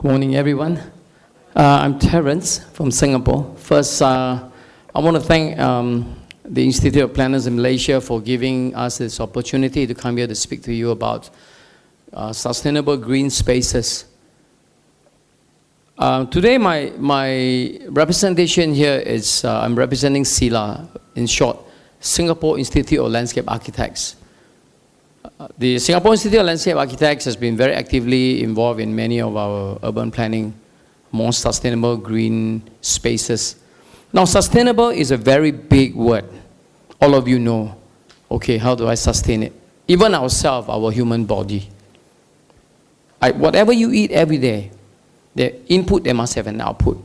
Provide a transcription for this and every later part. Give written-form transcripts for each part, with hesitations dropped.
Good morning, everyone. I'm Terence from Singapore. First, I want to thank the Institute of Planners in Malaysia for giving us this opportunity to come here to speak to you about sustainable green spaces. Today, my representation here is I'm representing SILA, in short, Singapore Institute of Landscape Architects. The Singapore Institute of Landscape Architects has been very actively involved in many of our urban planning, more sustainable green spaces. Now, sustainable is a very big word. All of you know, okay, how do I sustain it? Even ourselves, our human body. Whatever you eat every day, the input, they must have an output.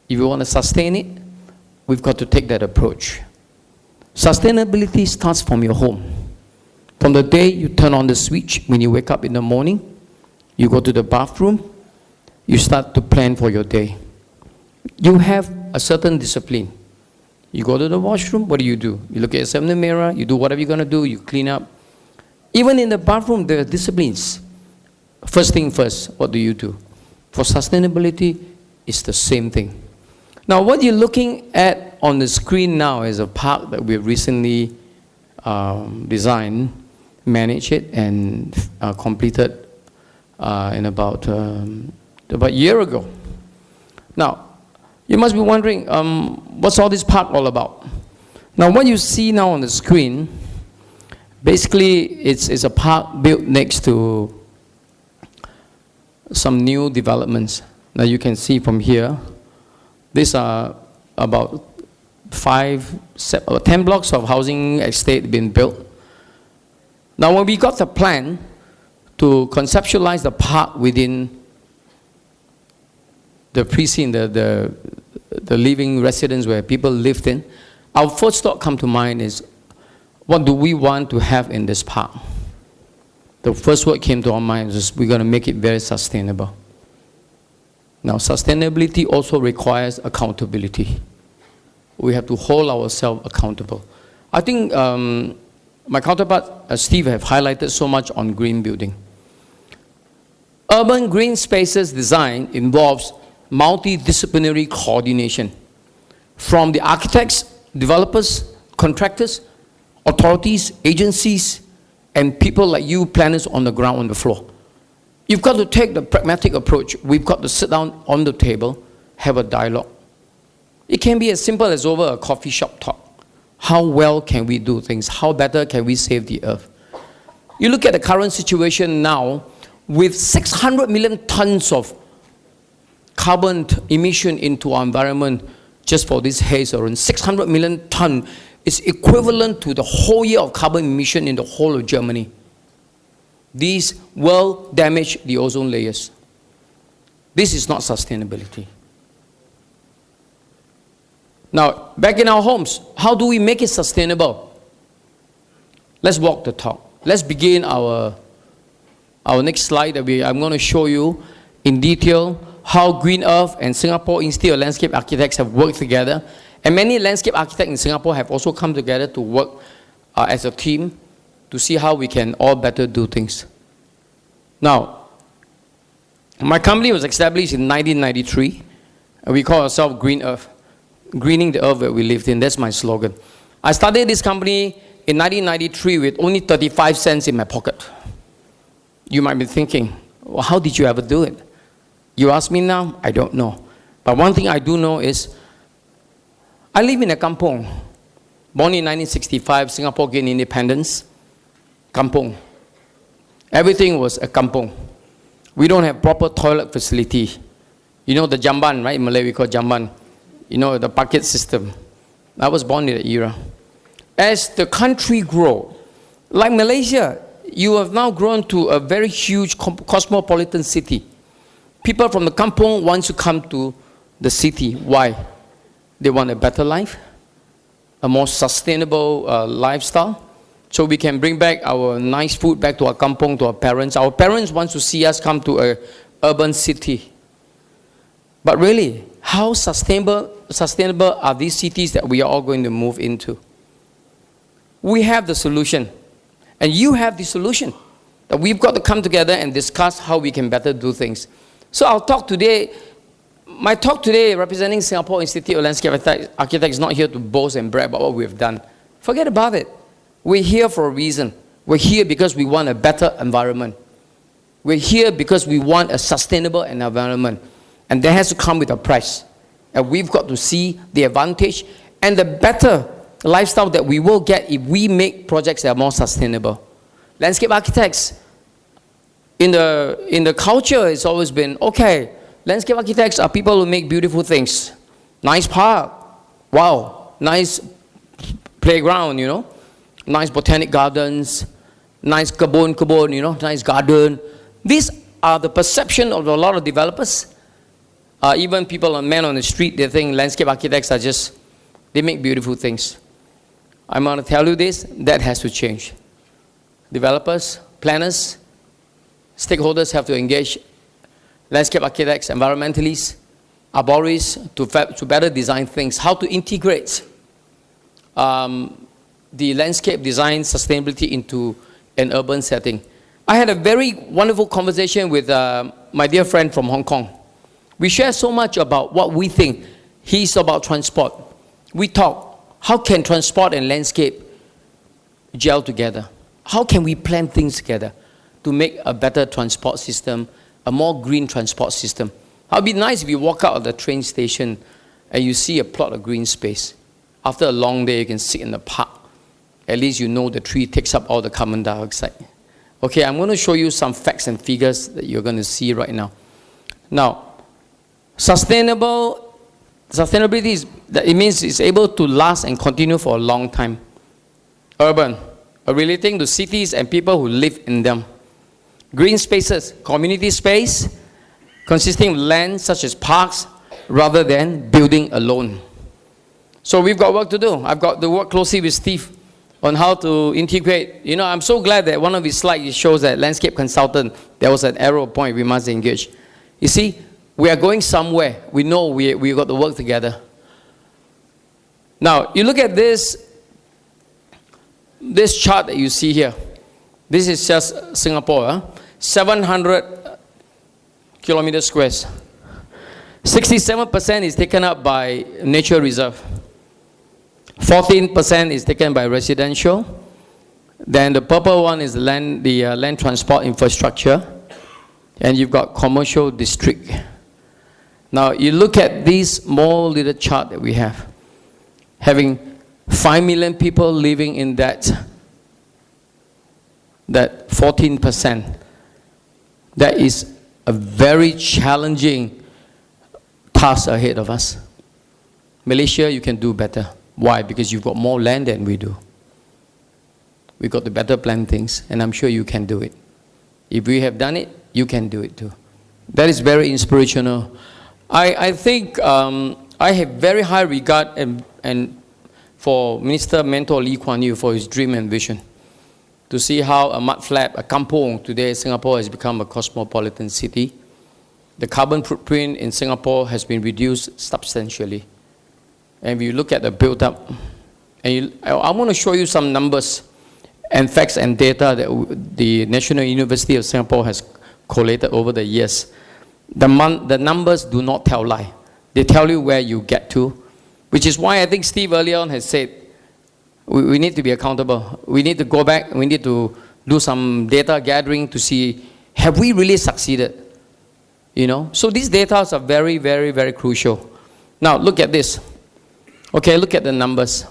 If you want to sustain it, we've got to take that approach. Sustainability starts from your home. From the day you turn on the switch, when you wake up in the morning, you go to the bathroom, you start to plan for your day. You have a certain discipline. You go to the washroom, what do? You look at yourself in the mirror, you do whatever you're going to do, you clean up. Even in the bathroom, there are disciplines. First thing first, what do? For sustainability, it's the same thing. Now, what you're looking at on the screen now is a park that we've recently designed, managed it, and completed in about a year ago. Now, you must be wondering, what's all this park all about? Now, what you see now on the screen, basically, it's a park built next to some new developments. Now, you can see from here, these are about 10 blocks of housing estate being built. Now, when we got the plan to conceptualize the park within the precinct, the living residence where people lived in, our first thought come to mind is, what do we want to have in this park? The first word came to our mind is, we're going to make it very sustainable. Now, sustainability also requires accountability. We have to hold ourselves accountable. I think my counterpart, Steve, have highlighted so much on green building. Urban green spaces design involves multidisciplinary coordination from the architects, developers, contractors, authorities, agencies, and people like you, planners on the ground, on the floor. You've got to take the pragmatic approach. We've got to sit down on the table, have a dialogue. It can be as simple as over a coffee shop talk. How well can we do things? How better can we save the earth? You look at the current situation now, with 600 million tons of carbon emission into our environment just for this haze around 600 million tons is equivalent to the whole year of carbon emission in the whole of Germany. These will damage the ozone layers. This is not sustainability. Now, back in our homes, how do we make it sustainable? Let's walk the talk. Let's begin our next slide. I'm going to show you in detail how Green Earth and Singapore Institute of Landscape Architects have worked together. And many landscape architects in Singapore have also come together to work as a team to see how we can all better do things. Now, my company was established in 1993, and we call ourselves Green Earth. Greening the earth that we lived in, that's my slogan. I started this company in 1993 with only 35 cents in my pocket. You might be thinking, well, how did you ever do it? You ask me now, I don't know. But one thing I do know is, I live in a kampong. Born in 1965, Singapore gained independence. Kampong. Everything was a kampong. We don't have proper toilet facility. You know the jamban, right? In Malay we call jamban. You know, the bucket system. I was born in that era. As the country grew, like Malaysia, you have now grown to a very huge cosmopolitan city. People from the kampong want to come to the city. Why? They want a better life, a more sustainable lifestyle, so we can bring back our nice food back to our kampong, to our parents. Our parents want to see us come to an urban city. But really, how sustainable are these cities that we are all going to move into? We have the solution, and you have the solution. That we've got to come together and discuss how we can better do things. So our talk today, my talk today representing Singapore Institute of Landscape Architects is not here to boast and brag about what we've done. Forget about it. We're here for a reason. We're here because we want a better environment. We're here because we want a sustainable environment. And that has to come with a price. And we've got to see the advantage and the better lifestyle that we will get if we make projects that are more sustainable. Landscape architects, in the culture, it's always been, okay, landscape architects are people who make beautiful things. Nice park, wow, nice playground, you know, nice botanic gardens, nice kebun, you know, nice garden. These are the perception of a lot of developers. Even people, men on the street, they think landscape architects are just, they make beautiful things. I'm going to tell you this, that has to change. Developers, planners, stakeholders have to engage landscape architects, environmentalists, arborists to better design things, how to integrate the landscape design sustainability into an urban setting. I had a very wonderful conversation with my dear friend from Hong Kong. We share so much about what we think. He's about transport. We talk, how can transport and landscape gel together? How can we plan things together to make a better transport system, a more green transport system? It would be nice if you walk out of the train station and you see a plot of green space. After a long day, you can sit in the park. At least you know the tree takes up all the carbon dioxide. Okay, I'm going to show you some facts and figures that you're going to see right now. Now, sustainability it means it's able to last and continue for a long time. Urban, relating to cities and people who live in them. Green spaces, community space, consisting of land such as parks, rather than building alone. So we've got work to do. I've got to work closely with Steve on how to integrate. You know, I'm so glad that one of his slides shows that landscape consultant, there was an arrow point we must engage. You see, we are going somewhere. We know we got to work together. Now, you look at this chart that you see here. This is just Singapore, 700 kilometer squares. 67% is taken up by nature reserve. 14% is taken by residential. Then the purple one is the land transport infrastructure. And you've got commercial district. Now, you look at this small little chart that we have. Having 5 million people living in that 14%. That is a very challenging task ahead of us. Malaysia, you can do better. Why? Because you've got more land than we do. We've got to better plan things, and I'm sure you can do it. If we have done it, you can do it too. That is very inspirational. I think I have very high regard and for Minister Mentor Lee Kuan Yew for his dream and vision. To see how a mud flat, a kampong, today Singapore has become a cosmopolitan city. The carbon footprint in Singapore has been reduced substantially. And if you look at the build-up, I want to show you some numbers and facts and data that the National University of Singapore has collated over the years. The numbers do not tell lie. They tell you where you get to, which is why I think Steve earlier on has said, we need to be accountable. We need to go back, we need to do some data gathering to see, have we really succeeded? You know, so these data are very, very, very crucial. Now, look at this. Okay, look at the numbers.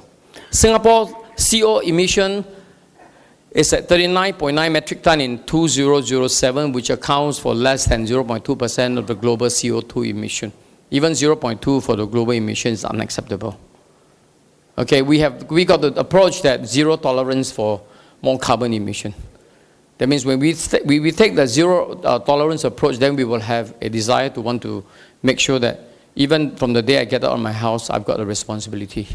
Singapore CO emission is at 39.9 metric ton in 2007, which accounts for less than 0.2% of the global CO2 emission. Even 0.2 for the global emission is unacceptable. Okay, we got the approach that zero tolerance for more carbon emission. That means when we take the zero tolerance approach, then we will have a desire to want to make sure that even from the day I get out of my house, I've got a responsibility.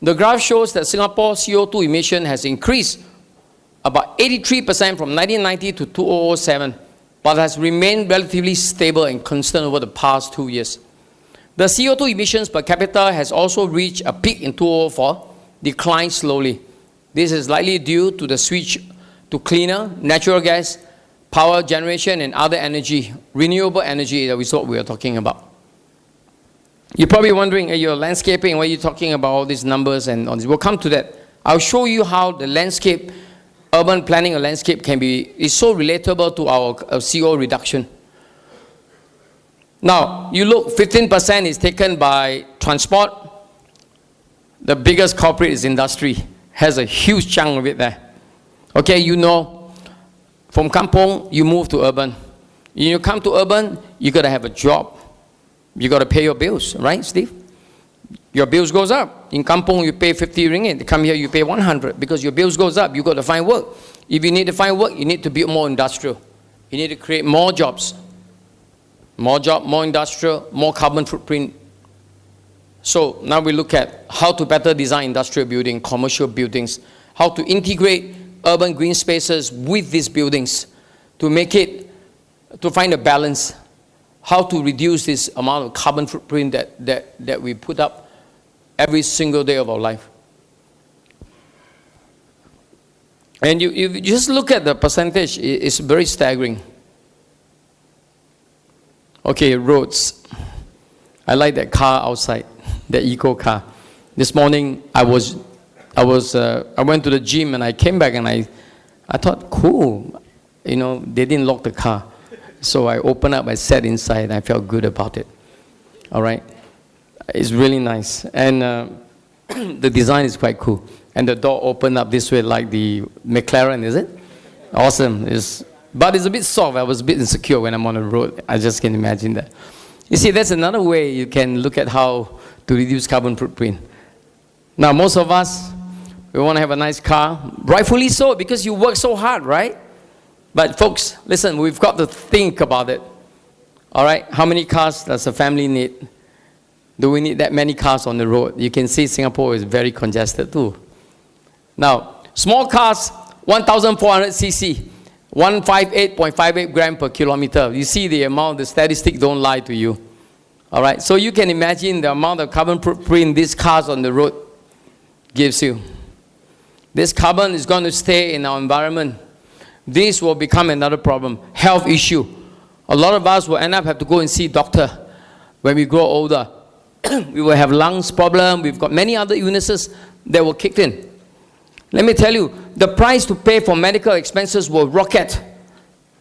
The graph shows that Singapore's CO2 emission has increased about 83% from 1990 to 2007, but has remained relatively stable and constant over the past 2 years. The CO2 emissions per capita has also reached a peak in 2004, declined slowly. This is likely due to the switch to cleaner natural gas power generation and other energy, renewable energy that we thought we were talking about. You're probably wondering, hey, you're landscaping, why are you talking about all these numbers and all this? We'll come to that. I'll show you how the landscape, urban planning or landscape is so relatable to our CO reduction. Now, you look, 15% is taken by transport. The biggest culprit is industry, has a huge chunk of it there. Okay, you know, from kampong, you move to urban. When you come to urban, you got to have a job. You got to pay your bills, right, Steve? Your bills goes up. In kampong, you pay 50 ringgit. Come here, you pay 100 because your bills goes up. You got to find work. If you need to find work, you need to build more industrial. You need to create more jobs. More job, more industrial, more carbon footprint. So now we look at how to better design industrial building, commercial buildings, how to integrate urban green spaces with these buildings to make it, to find a balance, how to reduce this amount of carbon footprint that we put up every single day of our life. And you just look at the percentage, it's very staggering. Okay, roads. I like that car outside, the eco car. This morning I went to the gym and I came back and I thought, cool, you know, they didn't lock the car. So I opened up, I sat inside, and I felt good about it. All right, it's really nice, and the design is quite cool. And the door opened up this way like the McLaren, is it? Awesome. But it's a bit soft. I was a bit insecure when I'm on the road. I just can imagine that. You see, that's another way you can look at how to reduce carbon footprint. Now, most of us, we want to have a nice car. Rightfully so, because you work so hard, right? But folks, listen, we've got to think about it. All right? How many cars does a family need? Do we need that many cars on the road? You can see Singapore is very congested too. Now, small cars, 1,400 cc. 158.58 gram per kilometer. You see the amount, the statistics don't lie to you. All right, so you can imagine the amount of carbon footprint these cars on the road gives you. This carbon is going to stay in our environment. This will become another problem, health issue. A lot of us will end up have to go and see a doctor when we grow older. We will have lungs problem. We've got many other illnesses that will kick in. Let me tell you, the price to pay for medical expenses will rocket,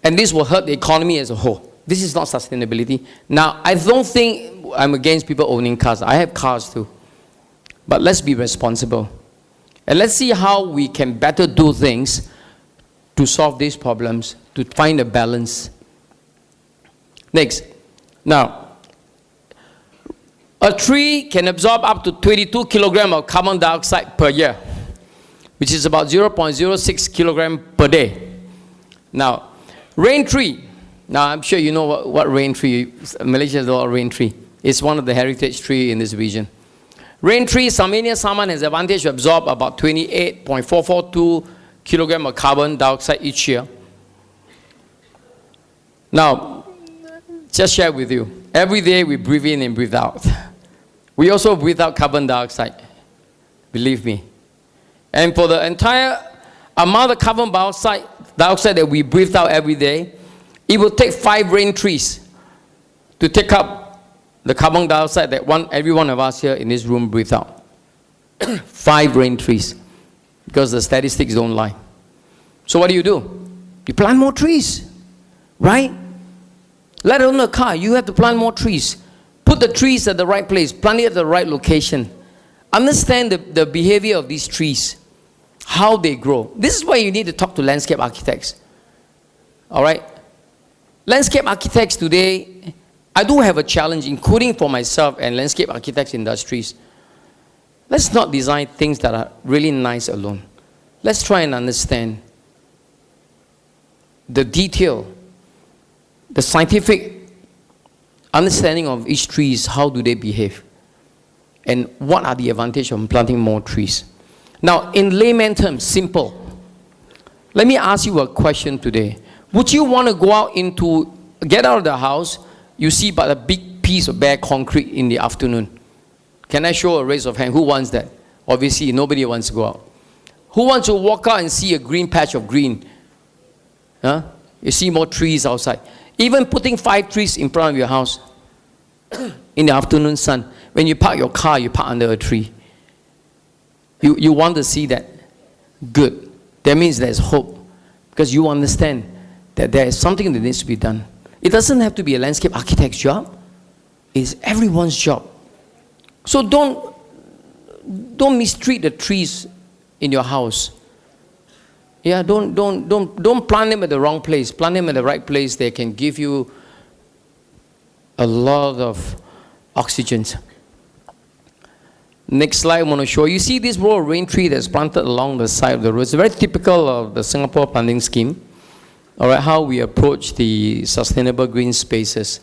and this will hurt the economy as a whole. This is not sustainability. Now, I don't think I'm against people owning cars. I have cars too. But let's be responsible. And let's see how we can better do things to solve these problems, to find a balance. Next. Now, a tree can absorb up to 22 kilograms of carbon dioxide per year, which is about 0.06 kilogram per day. Now, rain tree. Now, I'm sure you know what rain tree, Malaysia is a rain tree. It's one of the heritage trees in this region. Rain tree, Samania saman, has the advantage to absorb about 28.442 kilogram of carbon dioxide each year. Now, just share with you. Every day we breathe in and breathe out. We also breathe out carbon dioxide. Believe me. And for the entire amount of carbon dioxide that we breathe out every day, it will take 5 rain trees to take up the carbon dioxide that every one of us here in this room breathe out. 5 rain trees, because the statistics don't lie. So what do? You plant more trees, right? Let alone a car, you have to plant more trees. Put the trees at the right place, plant it at the right location. Understand the behavior of these trees, how they grow. This is why you need to talk to landscape architects. All right? Landscape architects today, I do have a challenge, including for myself and landscape architects industries. Let's not design things that are really nice alone. Let's try and understand the detail, the scientific understanding of each tree. How do they behave? And what are the advantages of planting more trees? Now, in layman terms, simple. Let me ask you a question today. Would you want to go out get out of the house, you see but a big piece of bare concrete in the afternoon? Can I show a raise of hand? Who wants that? Obviously, nobody wants to go out. Who wants to walk out and see a green patch of green? Huh? You see more trees outside. Even putting 5 trees in front of your house in the afternoon sun. When you park your car, you park under a tree. You want to see that. Good. That means there's hope. Because you understand that there is something that needs to be done. It doesn't have to be a landscape architect's job. It's everyone's job. So don't mistreat the trees in your house. Yeah, don't plant them at the wrong place. Plant them at the right place. They can give you a lot of oxygen. Next slide I want to show you. See this row of rain tree that's planted along the side of the road. It's very typical of the Singapore planting scheme. All right, how we approach the sustainable green spaces.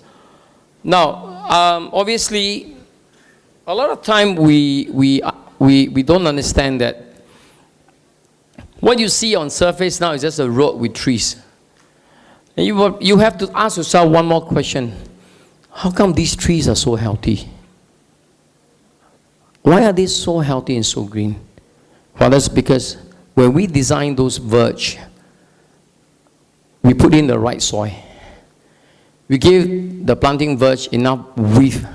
Now, obviously, a lot of time we don't understand that what you see on surface now is just a road with trees. And you have to ask yourself one more question. How come these trees are so healthy? Why are they so healthy and so green? Well, that's because when we design those verge, we put in the right soil. We give the planting verge enough width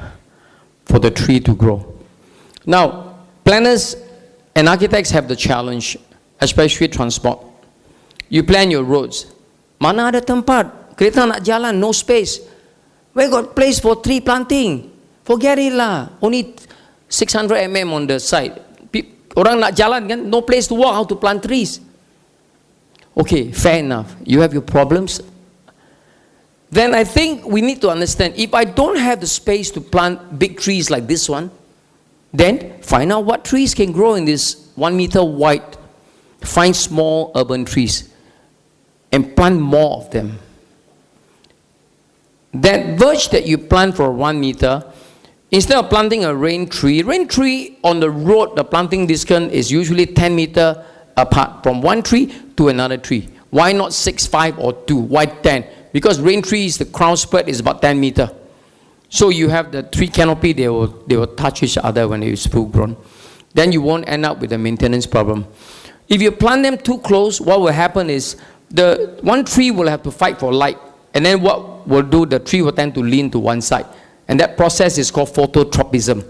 for the tree to grow. Now, planners and architects have the challenge, especially transport. You plan your roads. Mana ada tempat? Kereta nak jalan, no space. Where got place for tree planting? Forget it lah. Only 600 mm on the side. Orang nak jalan kan, no place to walk, how to plant trees. Okay, fair enough. You have your problems. Then I think we need to understand, if I don't have the space to plant big trees like this one, then find out what trees can grow in this 1 meter wide. Find small urban trees and plant more of them. That verge that you plant for 1 meter, instead of planting a rain tree on the road, the planting distance is usually 10 meters apart from one tree to another tree. Why not 6, 5, or 2? Why 10? Because rain trees, the crown spread is about 10 meters. So you have the tree canopy, they will touch each other when it's full grown. Then you won't end up with a maintenance problem. If you plant them too close, what will happen is the one tree will have to fight for light. And then what will do, the tree will tend to lean to one side. And that process is called phototropism.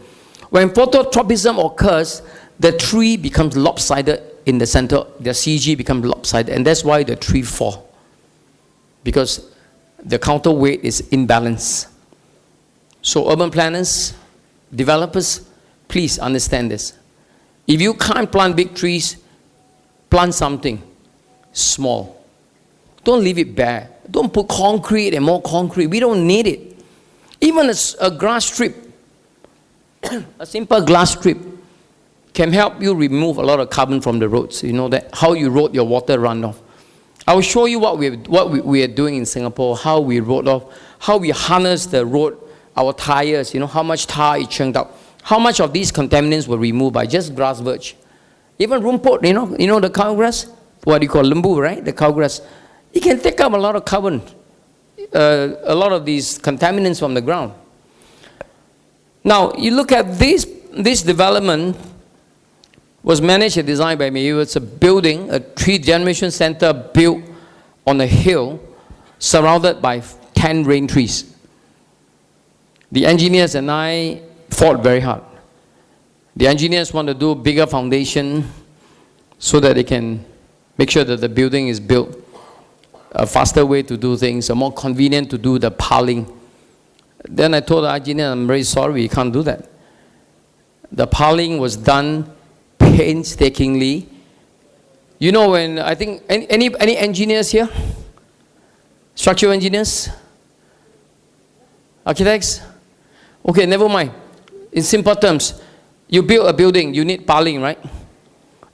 When phototropism occurs, the tree becomes lopsided in the center. The CG becomes lopsided. And that's why the tree falls. Because the counterweight is imbalanced. So urban planners, developers, please understand this. If you can't plant big trees, plant something small. Don't leave it bare. Don't put concrete and more concrete. We don't need it. Even a grass strip, a simple grass strip can help you remove a lot of carbon from the roads. You know that, how you road your water runoff. I will show you what we are doing in Singapore, how we road off, how we harness the road, our tires, you know, how much tar is chunked out, how much of these contaminants were removed by just grass verge. Even rumput, you know the cow grass, what you call lembu, right? The cow grass. It can take up a lot of carbon, a lot of these contaminants from the ground. Now, you look at this development was managed and designed by me. It's a building, a tree generation center built on a hill surrounded by 10 rain trees. The engineers and I fought very hard. The engineers want to do bigger foundation so that they can make sure that the building is built a faster way to do things, a more convenient to do the piling. Then I told the engineer, I'm very sorry, we can't do that. The piling was done painstakingly. You know, when I think any engineers here? Structural engineers? Architects? Okay, never mind. In simple terms, you build a building, you need piling, right?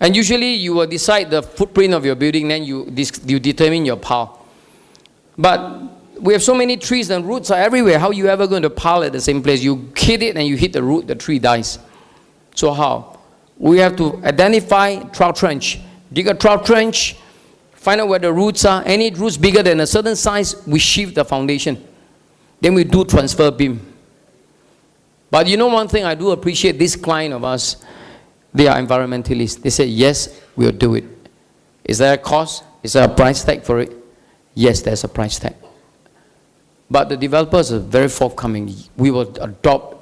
And usually you will decide the footprint of your building, then you determine your pile. But we have so many trees and roots are everywhere. How are you ever going to pile at the same place? You hit it and you hit the root, the tree dies. So how? We have to identify trout trench. Dig a trout trench, find out where the roots are. Any roots bigger than a certain size, we shift the foundation. Then we do transfer beam. But you know one thing, I do appreciate this client of us. They are environmentalists. They say, yes, we'll do it. Is there a cost? Is there a price tag for it? Yes, there's a price tag. But the developers are very forthcoming. We will adopt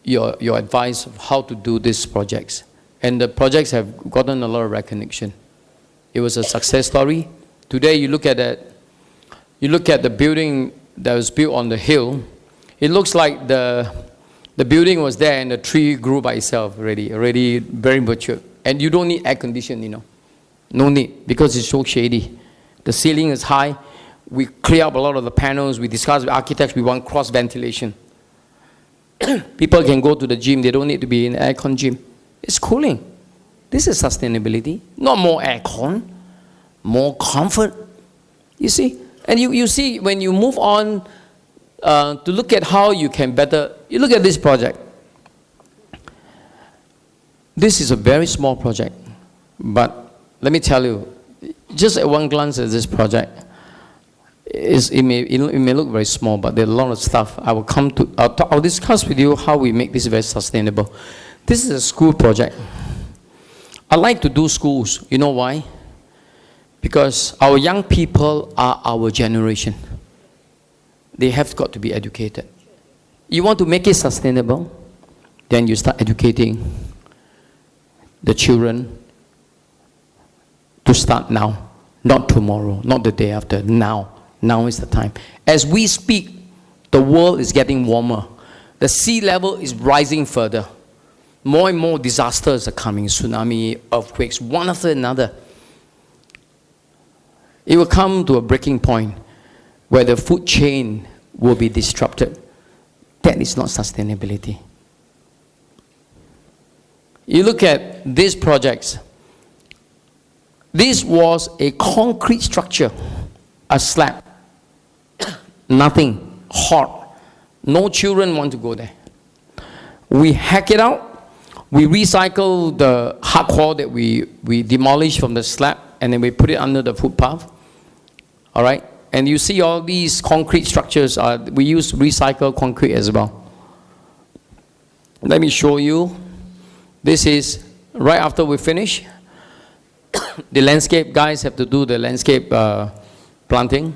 your advice of how to do these projects. And the projects have gotten a lot of recognition. It was a success story. Today, you look at the building that was built on the hill. It looks like the building was there and the tree grew by itself already very mature. And you don't need air conditioning, No need, because it's so shady. The ceiling is high. We clear up a lot of the panels. We discuss with architects, we want cross ventilation. People can go to the gym. They don't need to be in an aircon gym. It's cooling. This is sustainability. Not more aircon, more comfort. You see? And you see, when you move on to look at how you can better, you look at this project. This is a very small project. But let me tell you, just at one glance at this project, it may look very small, but there's a lot of stuff. I'll discuss with you how we make this very sustainable. This is a school project. I like to do schools. You know why? Because our young people are our generation. They have got to be educated. You want to make it sustainable, then you start educating the children to start now, not tomorrow, not the day after, now. Now is the time. As we speak, the world is getting warmer. The sea level is rising further. More and more disasters are coming, tsunami, earthquakes, one after another. It will come to a breaking point where the food chain will be disrupted. That is not sustainability. You look at these projects. This was a concrete structure, a slab. Nothing, hot. No children want to go there. We hack it out. We recycle the hardcore that we demolish from the slab, and then we put it under the footpath. All right? And you see all these concrete structures, we use recycled concrete as well. Let me show you. This is right after we finish. The landscape guys have to do the landscape planting.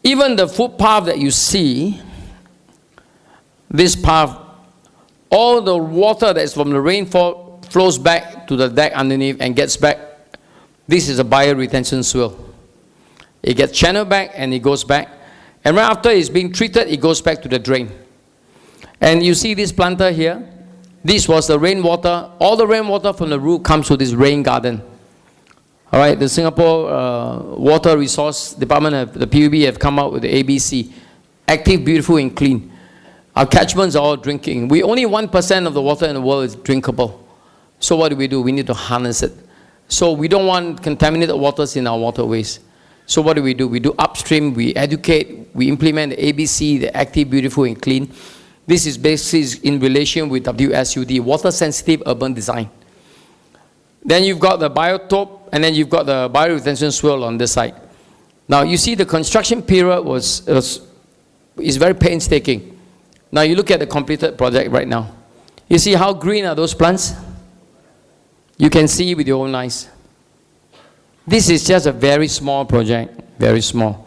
Even the footpath that you see, this path, all the water that's from the rainfall flows back to the deck underneath and gets back. This is a bioretention swale. It gets channeled back and it goes back. And right after it's being treated, it goes back to the drain. And you see this planter here? This was the rainwater. All the rainwater from the roof comes to this rain garden. All right, the Singapore Water Resource Department, the PUB have come out with the ABC. Active, beautiful, and clean. Our catchments are all drinking. Only 1% of the water in the world is drinkable. So what do? We need to harness it. So we don't want contaminated waters in our waterways. So what do? We do upstream, we educate, we implement the ABC, the active, beautiful, and clean. This is basically in relation with WSUD, Water Sensitive Urban Design. Then you've got the biotope, and then you've got the bioretention swale on this side. Now you see the construction period is very painstaking. Now you look at the completed project right now. You see how green are those plants? You can see with your own eyes. This is just a very small project, very small.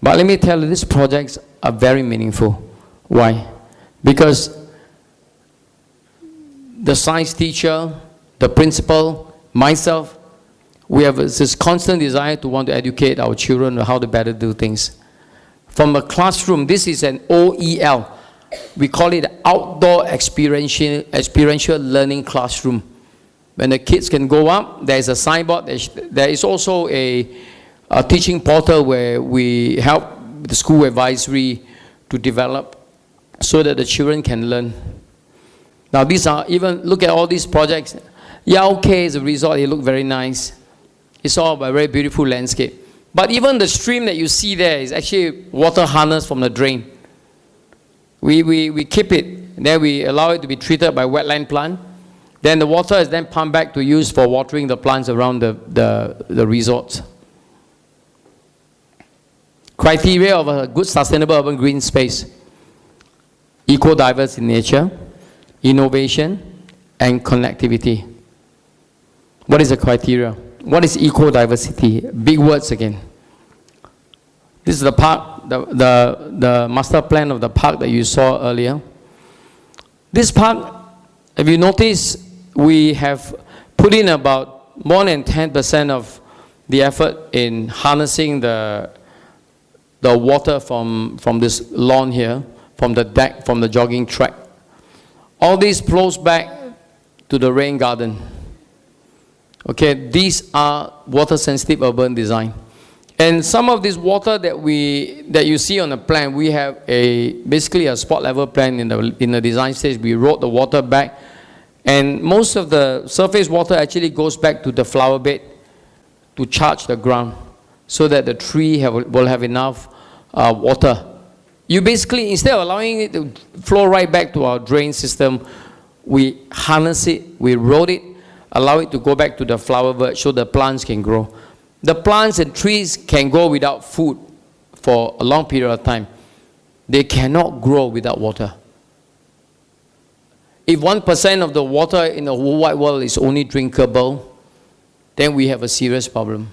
But let me tell you, these projects are very meaningful. Why? Because the science teacher, the principal, myself, we have this constant desire to want to educate our children on how to better do things. From a classroom, this is an OEL. We call it outdoor experiential learning classroom. When the kids can go up, there's a signboard. There is also a teaching portal where we help the school advisory to develop so that the children can learn. Now these are, even look at all these projects. Yeah, okay, it's a resort, it looks very nice. It's all a very beautiful landscape. But even the stream that you see there is actually water harnessed from the drain. We keep it, then we allow it to be treated by wetland plant. Then the water is then pumped back to use for watering the plants around the resort. Criteria of a good sustainable urban green space: eco-diverse in nature, innovation, and connectivity. What is the criteria? What is eco-diversity? Big words again. This is the park, the master plan of the park that you saw earlier. This park, if you notice, we have put in about more than 10% of the effort in harnessing the water from this lawn here, from the deck, from the jogging track. All this flows back to the rain garden. Okay, these are water-sensitive urban design. And some of this water that you see on the plan, we have basically a spot level plan in the design stage. We wrote the water back, and most of the surface water actually goes back to the flower bed to charge the ground, so that the tree will have enough water. You basically, instead of allowing it to flow right back to our drain system, we harness it, we road it, allow it to go back to the flower bed so the plants can grow. The plants and trees can go without food for a long period of time. They cannot grow without water. If 1% of the water in the whole wide world is only drinkable, then we have a serious problem.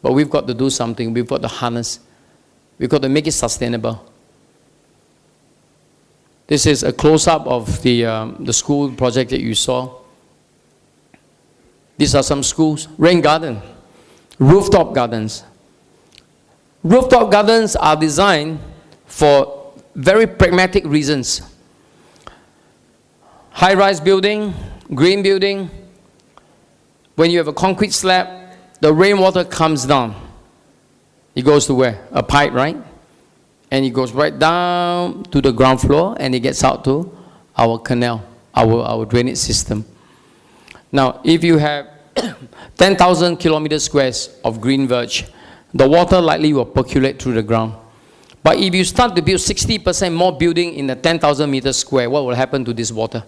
But we've got to do something. We've got to harness. We've got to make it sustainable. This is a close-up of the school project that you saw. These are some schools. Rain garden, rooftop gardens. Rooftop gardens are designed for very pragmatic reasons. High-rise building, green building. When you have a concrete slab, the rainwater comes down. It goes to where? A pipe, right? And it goes right down to the ground floor, and it gets out to our canal, our drainage system. Now, if you have 10,000 kilometer squares of green verge, the water likely will percolate through the ground. But if you start to build 60% more building in the 10,000 meters square, what will happen to this water?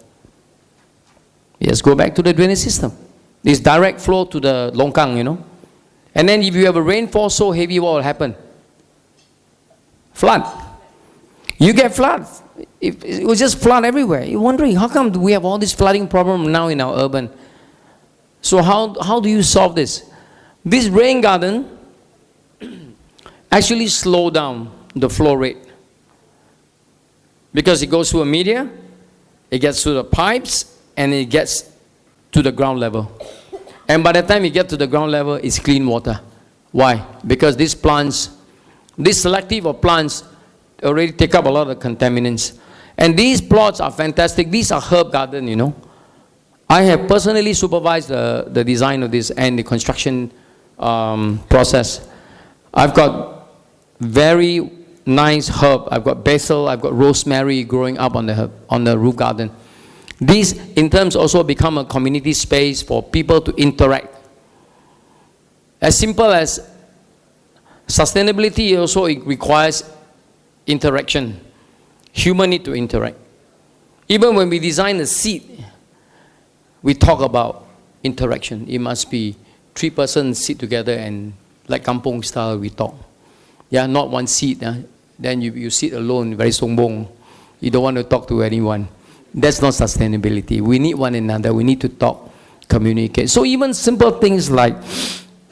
Yes, go back to the drainage system. This direct flow to the longkang, you know. And then if you have a rainfall so heavy, what will happen? Flood. You get floods. It will just flood everywhere. You're wondering, how come we have all this flooding problem now in our urban? So how do you solve this? This rain garden actually slow down the flow rate. Because it goes through a media, it gets through the pipes, and it gets to the ground level. And by the time you get to the ground level, it's clean water. Why? Because these plants, this selective of plants already take up a lot of contaminants. And these plots are fantastic. These are herb garden, you know. I have personally supervised the design of this and the construction process. I've got very nice herb. I've got basil, I've got rosemary growing up on the roof garden. These, in terms, also become a community space for people to interact. As simple as sustainability also requires interaction. Humans need to interact. Even when we design a seat, we talk about interaction. It must be 3 persons sit together and like kampong style we talk. Yeah, not one seat. Then you sit alone, very songbong. You don't want to talk to anyone. That's not sustainability. We need one another. We need to talk, communicate. So even simple things like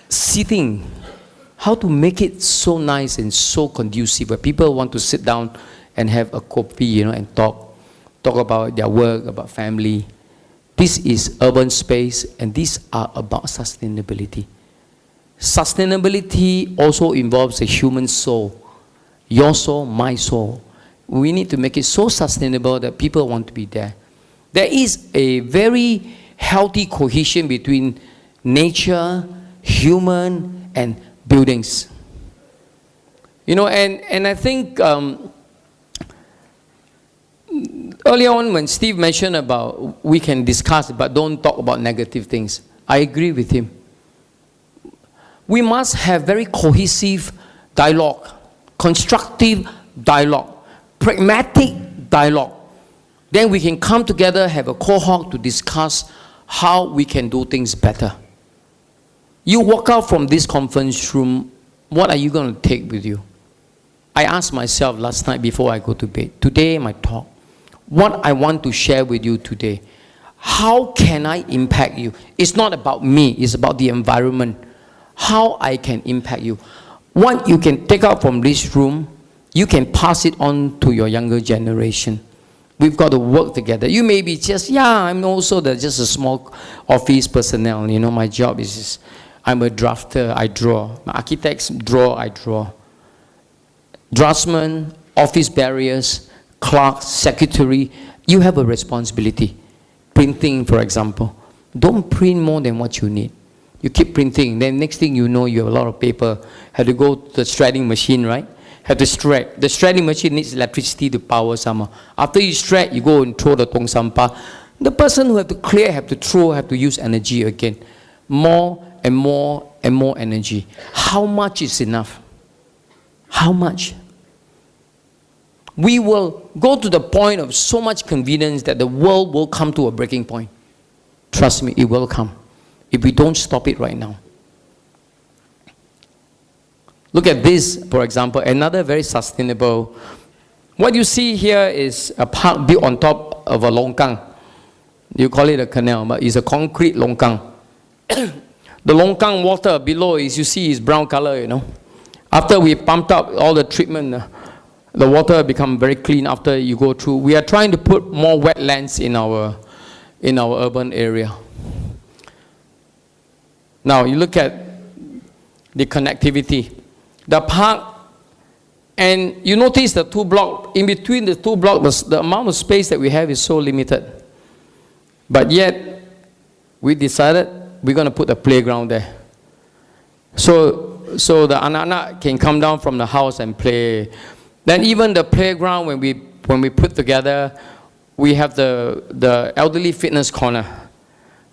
sitting, how to make it so nice and so conducive where people want to sit down and have a coffee, you know, and talk about their work, about family. This is urban space, and these are about sustainability. Sustainability also involves the human soul. Your soul, my soul. We need to make it so sustainable that people want to be there. There is a very healthy cohesion between nature, human, and buildings. You know, and I think earlier on when Steve mentioned about we can discuss but don't talk about negative things, I agree with him. We must have very cohesive dialogue, constructive dialogue, pragmatic dialogue. Then we can come together, have a cohort to discuss how we can do things better. You walk out from this conference room, what are you going to take with you? I asked myself last night before I go to bed, today my talk, what I want to share with you today. how can I impact you? It's not about me, it's about the environment. How I can impact you. What you can take out from this room, you can pass it on to your younger generation. We've got to work together. You may be just, I'm also just a small office personnel. You know, my job is just, I'm a drafter, I draw. My architects draw, I draw. Draftsman, office barriers, clerk, secretary, you have a responsibility. Printing, for example. Don't print more than what you need. You keep printing, then next thing you know, you have a lot of paper. Have to go to the shredding machine, right? Have to shred. The shredding machine needs electricity to power somehow. After you shred, you go and throw the tong sampah. The person who have to clear, have to throw, have to use energy again. More and more and more energy. How much is enough? How much? We will go to the point of so much convenience that the world will come to a breaking point. Trust me, it will come if we don't stop it right now. Look at this, for example, another very sustainable. What you see here is a park built on top of a longkang. You call it a canal, but it's a concrete longkang. The longkang water below, as you see, is brown color, you know. After we pumped up all the treatment, the water become very clean after you go through. We are trying to put more wetlands in our urban area. Now you look at the connectivity. The park, and you notice the two blocks, in between the two blocks, the amount of space that we have is so limited. But yet, we decided we're going to put a playground there. So the anak-anak can come down from the house and play. Then even the playground, when we put together, we have the elderly fitness corner.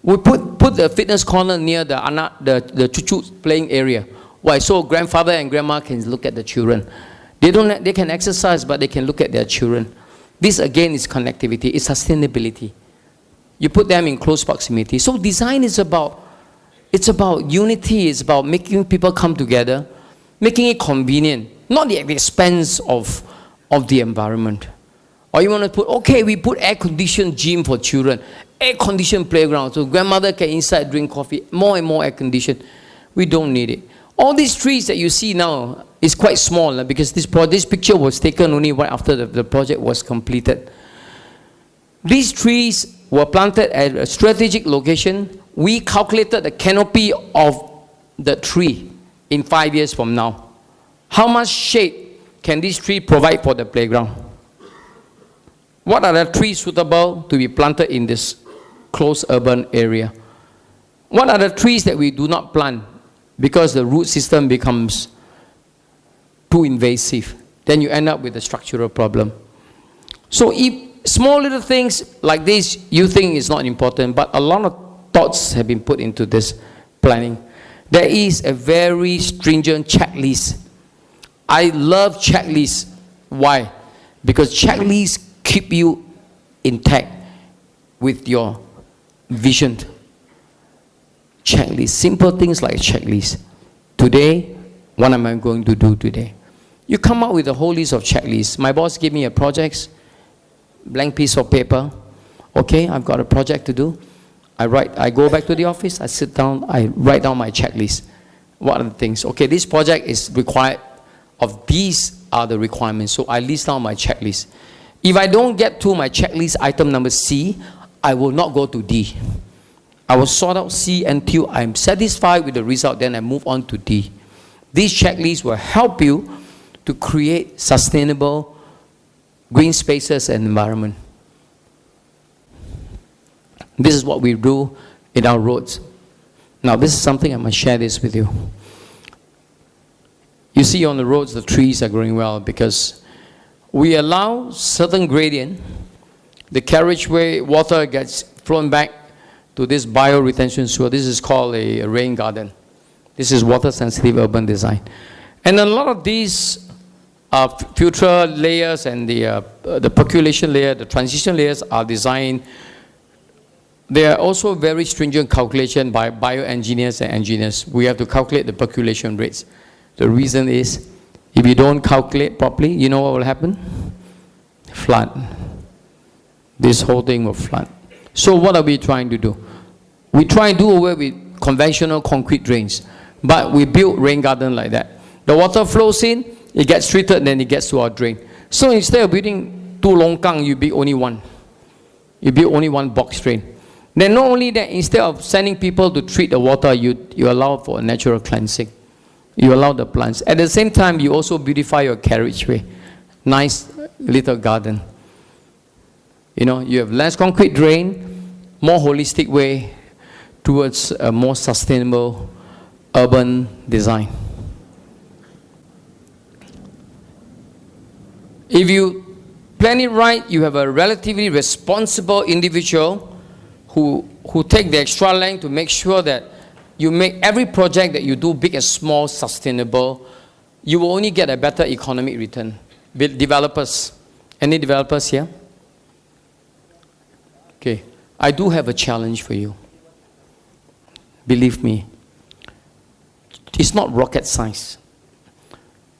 We put the fitness corner near the chuchu playing area. Why? So grandfather and grandma can look at the children. They can exercise, but they can look at their children. This again is connectivity, it's sustainability. You put them in close proximity. So design is about unity, it's about making people come together, making it convenient, not at the expense of the environment. Or you want to put, okay, we put air-conditioned gym for children, air-conditioned playground, so grandmother can inside drink coffee, more and more air-conditioned. We don't need it. All these trees that you see now is quite small because this picture was taken only right after the project was completed. These trees were planted at a strategic location. We calculated the canopy of the tree in 5 years from now. How much shade can this tree provide for the playground? What are the trees suitable to be planted in this close urban area? What are the trees that we do not plant because the root system becomes too invasive? Then you end up with a structural problem. So if small little things like this you think is not important, but a lot of thoughts have been put into this planning. There is a very stringent checklist. I love checklists. Why? Because checklists keep you intact with your vision. Checklist, simple things like checklist. Today, what am I going to do today? You come up with a whole list of checklists. My boss gave me a project, blank piece of paper. Okay, I've got a project to do. I go back to the office, I sit down, I write down my checklist. What are the things? Okay, this project is required of these are the requirements. So I list down my checklist. If I don't get to my checklist item number C, I will not go to D. I will sort out C until I'm satisfied with the result, then I move on to D. These checklists will help you to create sustainable green spaces and environment. This is what we do in our roads. Now this is something I must share this with you. You see on the roads the trees are growing well because we allow certain gradient. The carriageway water gets thrown back to this bioretention sewer. This is called a rain garden. This is water sensitive urban design. And a lot of these filter layers and the percolation layer, the transition layers are designed. They are also very stringent calculation by bioengineers and engineers. We have to calculate the percolation rates. The reason is, if you don't calculate properly, you know what will happen? Flood. This whole thing will flood. So what are we trying to do? We try and do away with conventional concrete drains, but we build rain garden like that. The water flows in, it gets treated, then it gets to our drain. So instead of building 2 longkang, you build only one. You build only one box drain. Then not only that, instead of sending people to treat the water, you allow for a natural cleansing. You allow the plants. At the same time, you also beautify your carriageway. Nice little garden. You know, you have less concrete drain, more holistic way towards a more sustainable urban design. If you plan it right, you have a relatively responsible individual who take the extra length to make sure that you make every project that you do, big and small, sustainable. You will only get a better economic return. Developers, any developers here? Okay, I do have a challenge for you. Believe me, it's not rocket science.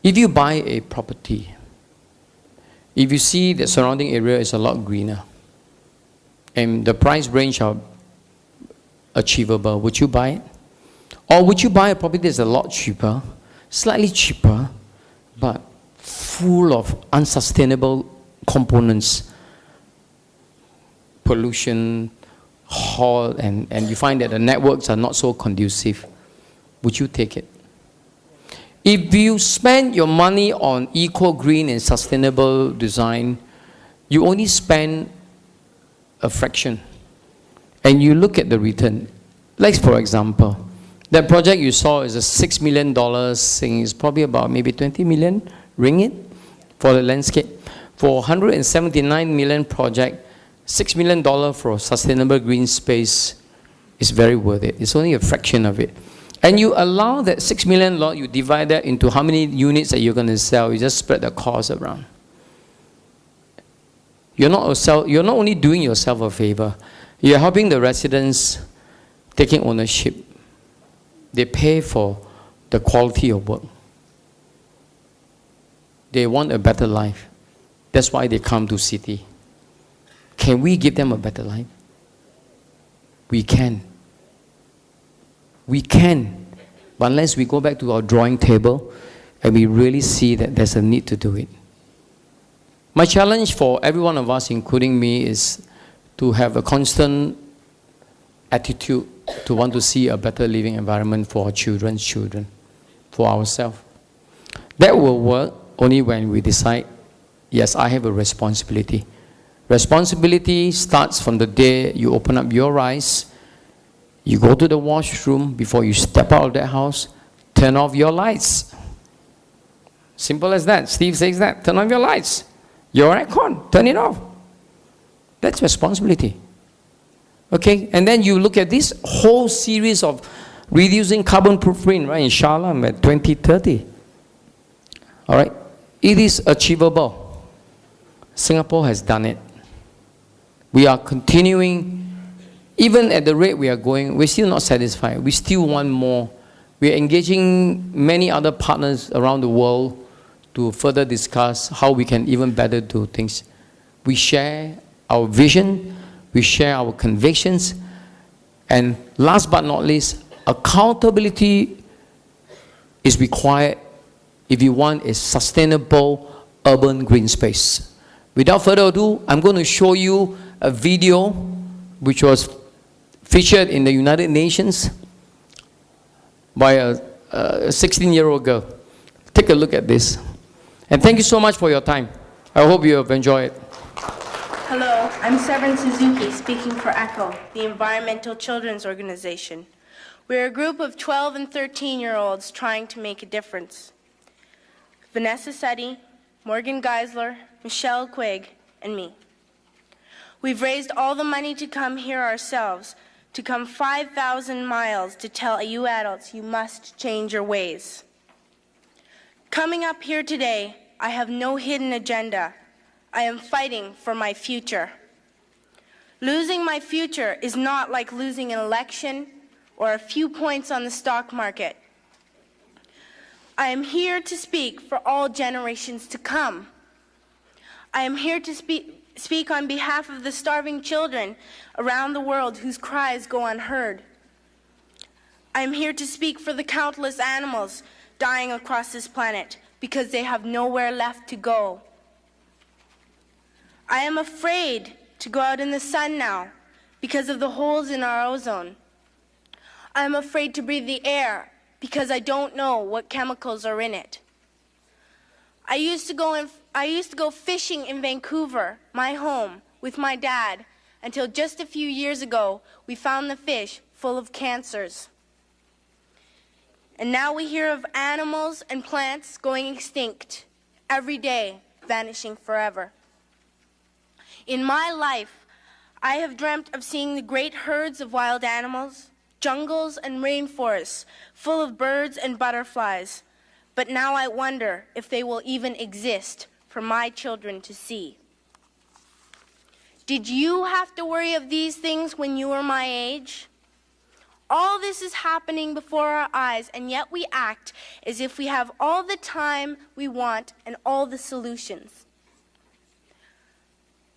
If you buy a property, if you see the surrounding area is a lot greener, and the price range are achievable, would you buy it? Or would you buy a property that's a lot cheaper, slightly cheaper, but full of unsustainable components, pollution, hall, and you find that the networks are not so conducive? Would you take it? If you spend your money on eco, green, and sustainable design, you only spend a fraction. And you look at the return. Like, for example, that project you saw is a $6 million thing. It's probably about maybe 20 million ringgit for the landscape. For 179 million project, $6 million for a sustainable green space is very worth it. It's only a fraction of it. And you allow that 6 million lot, you divide that into how many units that you're going to sell. You just spread the cost around. You're not only doing yourself a favor, you're helping the residents taking ownership. They pay for the quality of work. They want a better life. That's why they come to city. Can we give them a better life? We can. We can. But unless we go back to our drawing table and we really see that there's a need to do it. My challenge for every one of us, including me, is to have a constant attitude to want to see a better living environment for our children's children, for ourselves. That will work only when we decide, yes, I have a responsibility. Responsibility starts from the day you open up your eyes, you go to the washroom before you step out of that house, turn off your lights. Simple as that. Steve says that. Turn off your lights. Your aircon, turn it off. That's responsibility. Okay? And then you look at this whole series of reducing carbon footprint, right, in Sharlam at 2030. All right? It is achievable. Singapore has done it. We are continuing, even at the rate we are going, we're still not satisfied. We still want more. We are engaging many other partners around the world to further discuss how we can even better do things. We share our vision, we share our convictions, and last but not least, accountability is required if you want a sustainable urban green space. Without further ado, I'm going to show you a video which was featured in the United Nations by a 16-year-old girl. Take a look at this. And thank you so much for your time. I hope you have enjoyed it. Hello, I'm Severin Suzuki, speaking for ECHO, the Environmental Children's Organization. We're a group of 12 and 13-year-olds trying to make a difference. Vanessa Seti, Morgan Geisler, Michelle Quigg, and me. We've raised all the money to come here ourselves, to come 5,000 miles to tell you adults you must change your ways. Coming up here today, I have no hidden agenda. I am fighting for my future. Losing my future is not like losing an election or a few points on the stock market. I am here to speak for all generations to come. I am here to speak on behalf of the starving children around the world whose cries go unheard. I am here to speak for the countless animals dying across this planet because they have nowhere left to go. I am afraid to go out in the sun now because of the holes in our ozone. I am afraid to breathe the air because I don't know what chemicals are in it. I used to go fishing in Vancouver, my home, with my dad, until just a few years ago we found the fish full of cancers. And now we hear of animals and plants going extinct every day, vanishing forever. In my life, I have dreamt of seeing the great herds of wild animals, jungles and rainforests full of birds and butterflies. But now I wonder if they will even exist for my children to see. Did you have to worry of these things when you were my age? All this is happening before our eyes, and yet we act as if we have all the time we want and all the solutions.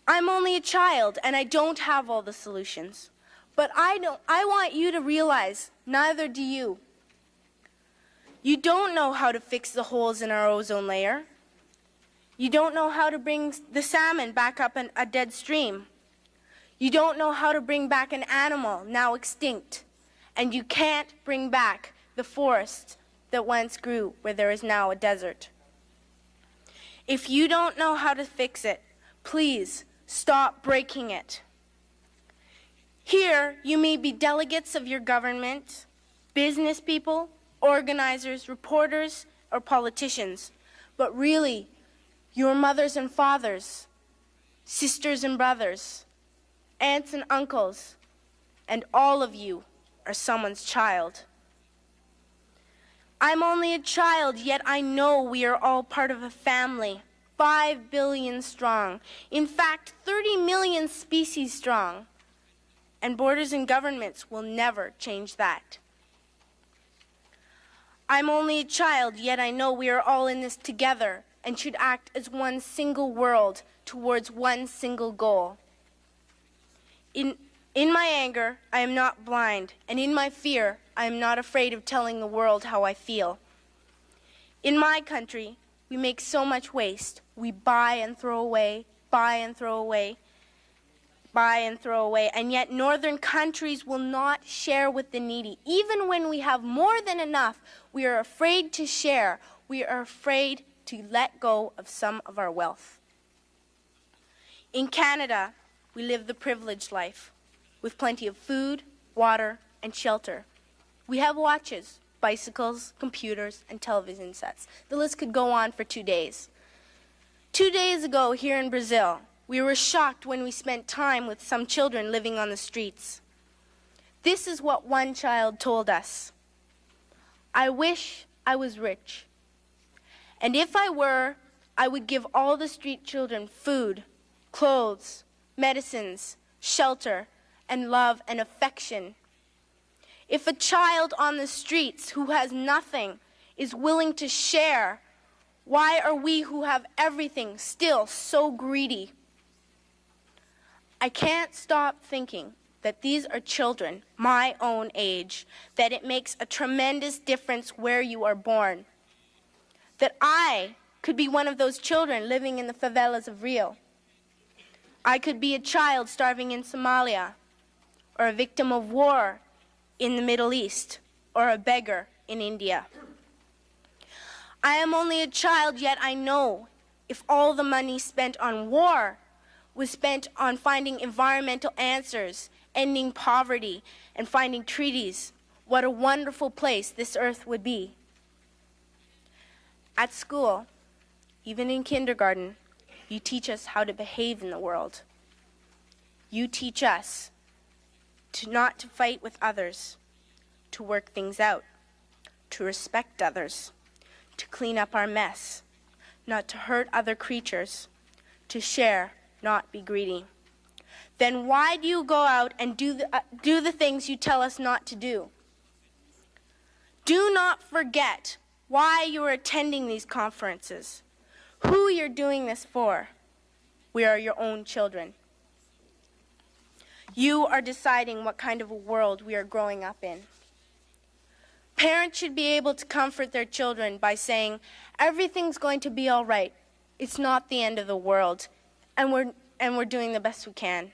I'm only a child, and I don't have all the solutions. But I want you to realize, neither do you. You don't know how to fix the holes in our ozone layer. You don't know how to bring the salmon back up a dead stream. You don't know how to bring back an animal now extinct. And you can't bring back the forest that once grew where there is now a desert. If you don't know how to fix it, please stop breaking it. Here, you may be delegates of your government, business people, organizers, reporters, or politicians, but really, your mothers and fathers, sisters and brothers, aunts and uncles, and all of you are someone's child. I'm only a child, yet I know we are all part of a family, 5 billion strong. In fact, 30 million species strong. And borders and governments will never change that. I'm only a child, yet I know we are all in this together and should act as one single world towards one single goal. In my anger, I am not blind, and in my fear, I am not afraid of telling the world how I feel. In my country, we make so much waste. We buy and throw away, buy and throw away, buy and throw away, and yet northern countries will not share with the needy. Even when we have more than enough, we are afraid to share. We are afraid to let go of some of our wealth. In Canada, we live the privileged life, with plenty of food, water, and shelter. We have watches, bicycles, computers, and television sets. The list could go on for 2 days. 2 days ago, here in Brazil, we were shocked when we spent time with some children living on the streets. This is what one child told us. I wish I was rich. And if I were, I would give all the street children food, clothes, medicines, shelter, and love and affection. If a child on the streets who has nothing is willing to share, why are we who have everything still so greedy? I can't stop thinking that these are children my own age, that it makes a tremendous difference where you are born. That I could be one of those children living in the favelas of Rio. I could be a child starving in Somalia, or a victim of war in the Middle East, or a beggar in India. I am only a child, yet I know if all the money spent on war was spent on finding environmental answers, ending poverty, and finding treaties, what a wonderful place this earth would be. At school, even in kindergarten, you teach us how to behave in the world. You teach us not to fight with others, to work things out, to respect others, to clean up our mess, not to hurt other creatures, to share, not be greedy. Then why do you go out and do the things you tell us not to do? Do not forget why you are attending these conferences, who you're doing this for. We are your own children. You are deciding what kind of a world we are growing up in. Parents should be able to comfort their children by saying, everything's going to be all right. It's not the end of the world, and we're doing the best we can.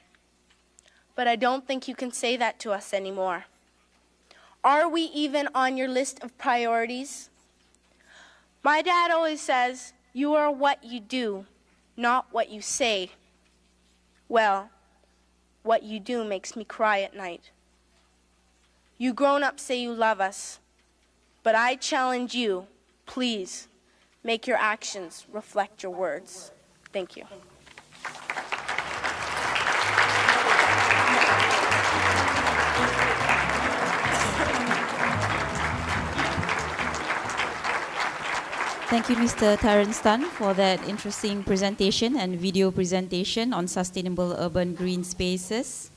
But I don't think you can say that to us anymore. Are we even on your list of priorities? My dad always says, you are what you do, not what you say. Well, what you do makes me cry at night. You grown-ups say you love us, but I challenge you, please, make your actions reflect your words. Thank you. Thank you, Mr. Terence Tan, for that interesting presentation and video presentation on sustainable urban green spaces.